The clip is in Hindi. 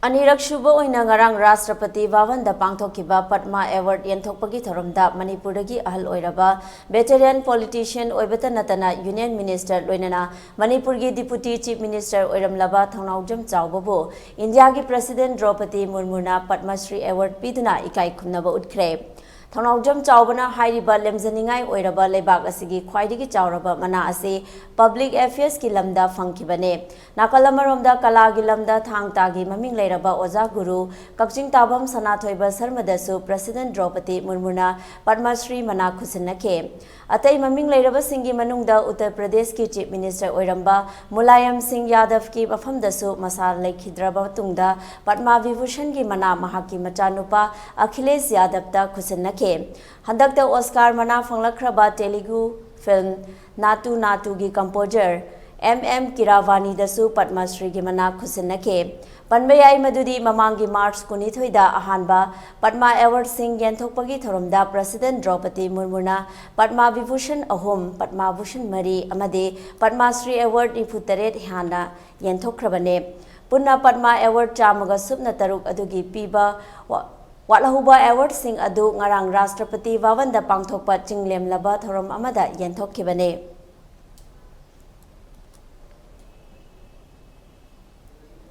अनिरक्षुब नgarang राष्ट्रपति भवनदा पांथोखिबा पद्मा अवार्ड यंथोकपगी थोरमदा मणिपुरगी अहल ओइरबा वेटरन पॉलिटिशियन ओइबता नतना यूनियन मिनिस्टर लोइनना मणिपुरगी डिप्यूटी चीफ मिनिस्टर ओइरामलबा थौनाओजम चाओबाबु इंडिया की प्रेसिडेंट द्रौपदी मुर्मुना पद्मा श्री अवार्ड पीदुना इकाई खुमनबा उतखरे थौनाओजम चाओबना हाइरिबा लेमजनिंगाई ओइरबा लेबाक असिगी ख्वाइदिगी चाओरबा मना असे पब्लिक अफेयर्स की लमदा फंखिबने नाकलमरोमदा कलागी लमदा थांगतागी ममिंग लेरबा ओजा गुरु कक्चिंग ताबम सनाथोइबा शर्मदसु प्रेसिडेंट द्रौपदी मुर्मुना पद्मा श्री मना खुसिनखे अतई ममिंग लेरबा सिंगी मनुंगदा उत्तर प्रदेश की चीफ मिनिस्टर ओइरंबा मुलायम सिंह यादव की मफमदसु मसा लेखिद्रबा तुंगदा पद्मा विभूषण की मना महाकी मचानुपा अखिलेश यादव ता खुसिनखे हंदकता ऑस्कार मना फंगलख्रबा तेलुगु फिल्म नातु नातु की कंपोजर एम किरावानी दसु पद्मा श्री की मना खुसिनखे पनबयाई मदुदी ममांगी मार्च कुनिथोइदा अहानबा पद्मा अवार्ड सिंह यंथोकपगी थोरमदा प्रेसिडेंट द्रौपदी मुर्मुना पद्मा विभूषण अहोम पद्मा भूषण मरी अमदे पद्मा श्री अवार्ड 48 हाना यंथोखरबने पुन्ना पद्मा अवार्ड चामगा सुबना तरुक अदुगी पीबा वालहुबा अवार्ड सिंह अदु ngarang राष्ट्रपति भवनदा पांथोकपा चिंगलेमलबा थोरम अमदा यंथोखिबने।